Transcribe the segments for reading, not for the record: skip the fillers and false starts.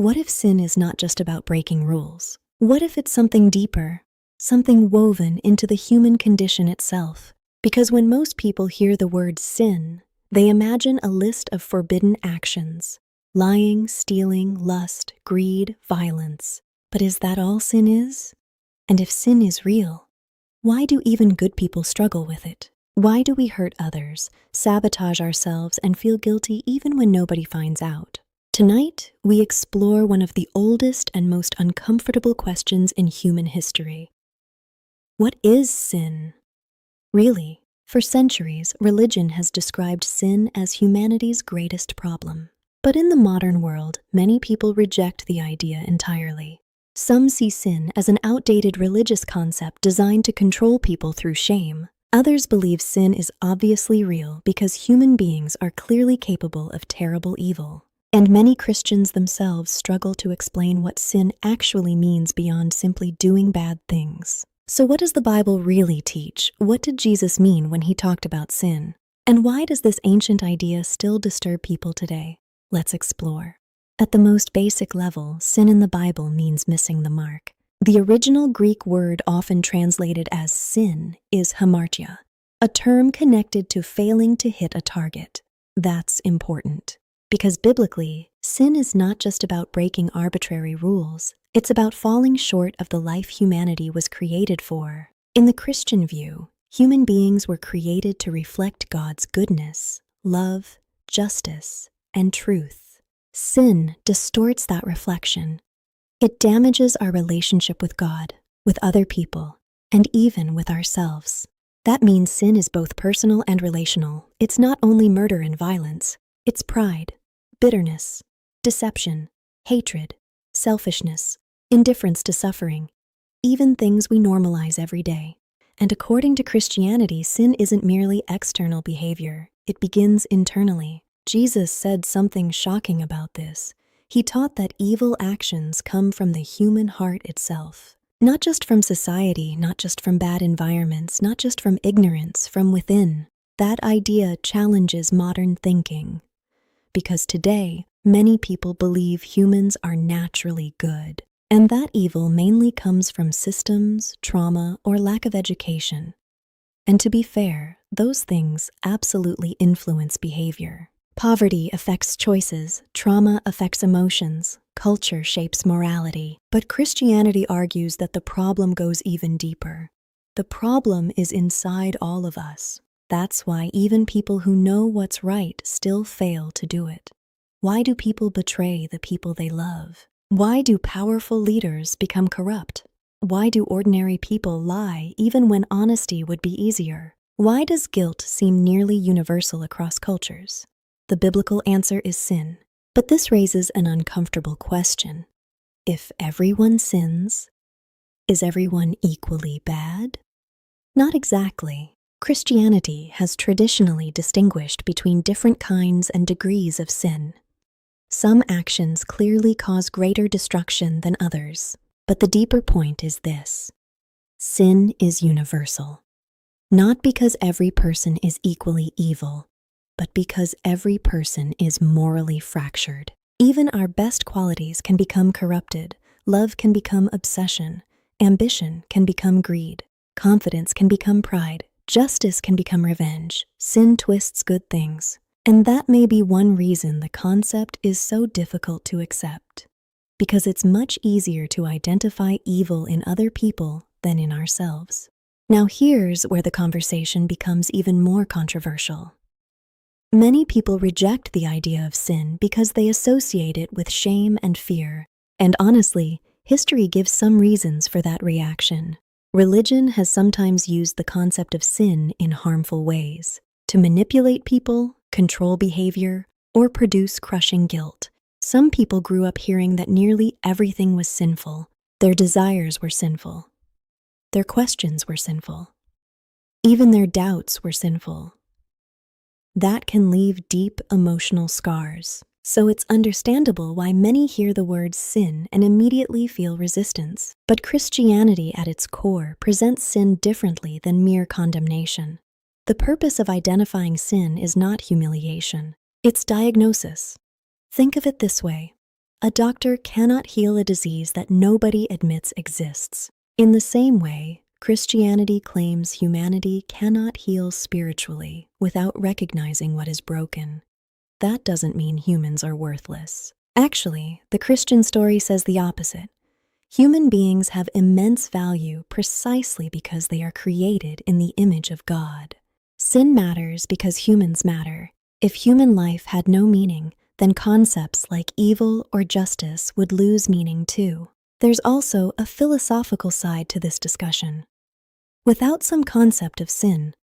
What if sin is not just about breaking rules? What if it's something deeper, something woven into the human condition itself? Because when most people hear the word sin, they imagine a list of forbidden actions: lying, stealing, lust, greed, violence. But is that all sin is? And if sin is real, why do even good people struggle with it? Why do we hurt others, sabotage ourselves, and feel guilty even when nobody finds out? Tonight, we explore one of the oldest and most uncomfortable questions in human history. What is sin? Really, for centuries, religion has described sin as humanity's greatest problem. But in the modern world, many people reject the idea entirely. Some see sin as an outdated religious concept designed to control people through shame. Others believe sin is obviously real because human beings are clearly capable of terrible evil. And many Christians themselves struggle to explain what sin actually means beyond simply doing bad things. So what does the Bible really teach? What did Jesus mean when he talked about sin? And why does this ancient idea still disturb people today? Let's explore. At the most basic level, sin in the Bible means missing the mark. The original Greek word often translated as sin is hamartia, a term connected to failing to hit a target. That's important. Because biblically, sin is not just about breaking arbitrary rules. It's about falling short of the life humanity was created for. In the Christian view, human beings were created to reflect God's goodness, love, justice, and truth. Sin distorts that reflection. It damages our relationship with God, with other people, and even with ourselves. That means sin is both personal and relational. It's not only murder and violence. It's pride, bitterness, deception, hatred, selfishness, indifference to suffering, even things we normalize every day. And according to Christianity, sin isn't merely external behavior. It begins internally. Jesus said something shocking about this. He taught that evil actions come from the human heart itself. Not just from society, not just from bad environments, not just from ignorance, from within. That idea challenges modern thinking. Because today, many people believe humans are naturally good, and that evil mainly comes from systems, trauma, or lack of education. And to be fair, those things absolutely influence behavior. Poverty affects choices, trauma affects emotions, culture shapes morality. But Christianity argues that the problem goes even deeper. The problem is inside all of us. That's why even people who know what's right still fail to do it. Why do people betray the people they love? Why do powerful leaders become corrupt? Why do ordinary people lie even when honesty would be easier? Why does guilt seem nearly universal across cultures? The biblical answer is sin. But this raises an uncomfortable question. If everyone sins, is everyone equally bad? Not exactly. Christianity has traditionally distinguished between different kinds and degrees of sin. Some actions clearly cause greater destruction than others, but the deeper point is this: sin is universal. Not because every person is equally evil, but because every person is morally fractured. Even our best qualities can become corrupted. Love can become obsession. Ambition can become greed. Confidence can become pride. Justice can become revenge. Sin twists good things. And that may be one reason the concept is so difficult to accept. Because it's much easier to identify evil in other people than in ourselves. Now here's where the conversation becomes even more controversial. Many people reject the idea of sin because they associate it with shame and fear. And honestly, history gives some reasons for that reaction. Religion has sometimes used the concept of sin in harmful ways, to manipulate people, control behavior, or produce crushing guilt. Some people grew up hearing that nearly everything was sinful. Their desires were sinful. Their questions were sinful. Even their doubts were sinful. That can leave deep emotional scars. So it's understandable why many hear the word sin and immediately feel resistance. But Christianity at its core presents sin differently than mere condemnation. The purpose of identifying sin is not humiliation. It's diagnosis. Think of it this way. A doctor cannot heal a disease that nobody admits exists. In the same way, Christianity claims humanity cannot heal spiritually without recognizing what is broken. That doesn't mean humans are worthless. Actually, the Christian story says the opposite. Human beings have immense value precisely because they are created in the image of God. Sin matters because humans matter. If human life had no meaning, then concepts like evil or justice would lose meaning too. There's also a philosophical side to this discussion. Without some concept of sin,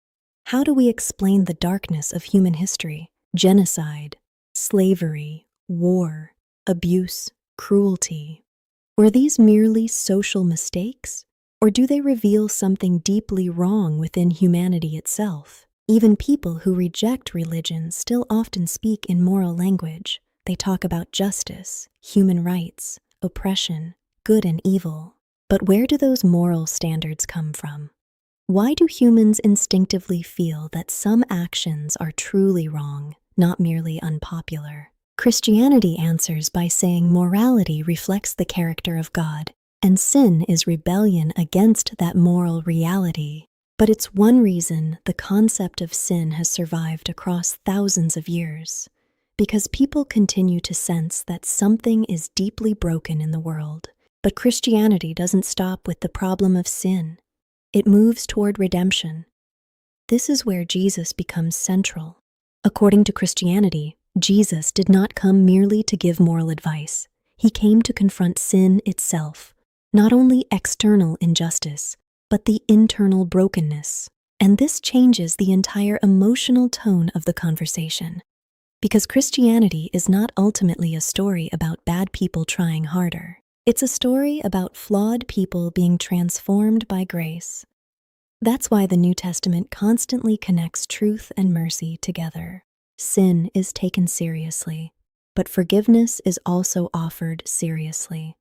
how do we explain the darkness of human history? Genocide, slavery, war, abuse, cruelty. Were these merely social mistakes? Or do they reveal something deeply wrong within humanity itself? Even people who reject religion still often speak in moral language. They talk about justice, human rights, oppression, good and evil. But where do those moral standards come from? Why do humans instinctively feel that some actions are truly wrong, not merely unpopular? Christianity answers by saying morality reflects the character of God, and sin is rebellion against that moral reality. But it's one reason the concept of sin has survived across thousands of years, because people continue to sense that something is deeply broken in the world. But Christianity doesn't stop with the problem of sin. It moves toward redemption. This is where Jesus becomes central. According to Christianity, Jesus did not come merely to give moral advice. He came to confront sin itself, not only external injustice, but the internal brokenness. And this changes the entire emotional tone of the conversation. Because Christianity is not ultimately a story about bad people trying harder. It's a story about flawed people being transformed by grace. That's why the New Testament constantly connects truth and mercy together. Sin is taken seriously, but forgiveness is also offered seriously.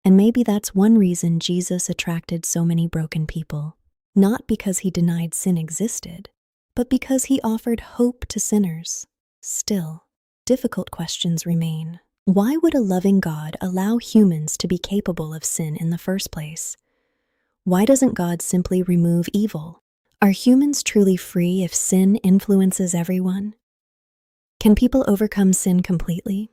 And maybe that's one reason Jesus attracted so many broken people. Not because he denied sin existed, but because he offered hope to sinners. Still, difficult questions remain. Why would a loving God allow humans to be capable of sin in the first place? Why doesn't God simply remove evil? Are humans truly free if sin influences everyone? Can people overcome sin completely?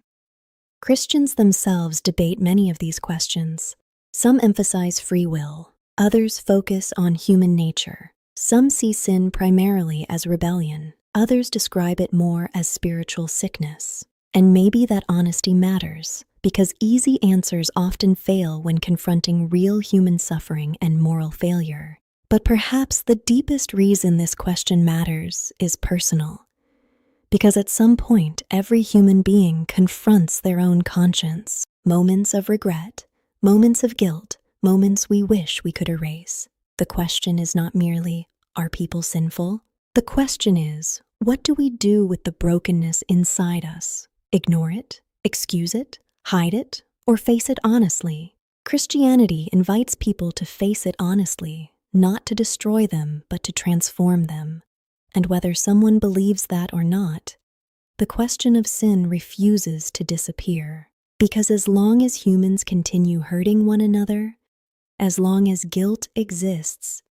Christians themselves debate many of these questions. Some emphasize free will. Others focus on human nature. Some see sin primarily as rebellion. Others describe it more as spiritual sickness. And maybe that honesty matters, because easy answers often fail when confronting real human suffering and moral failure. But perhaps the deepest reason this question matters is personal. Because at some point, every human being confronts their own conscience. Moments of regret, moments of guilt, moments we wish we could erase. The question is not merely, are people sinful? The question is, what do we do with the brokenness inside us? Ignore it, excuse it, hide it, or face it honestly? Christianity invites people to face it honestly, not to destroy them, but to transform them. And whether someone believes that or not, the question of sin refuses to disappear. Because as long as humans continue hurting one another, as long as guilt exists,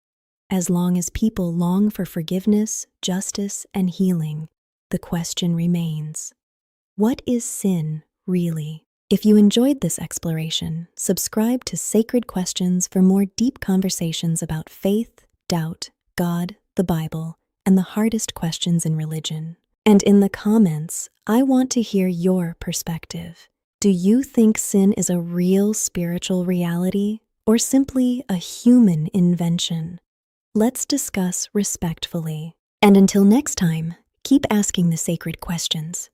as long as people long for forgiveness, justice, and healing, the question remains: what is sin really? If you enjoyed this exploration, subscribe to Sacred Questions for more deep conversations about faith, doubt, God, the Bible, and the hardest questions in religion. And in the comments, I want to hear your perspective. Do you think sin is a real spiritual reality or simply a human invention? Let's discuss respectfully. And until next time, keep asking the sacred questions.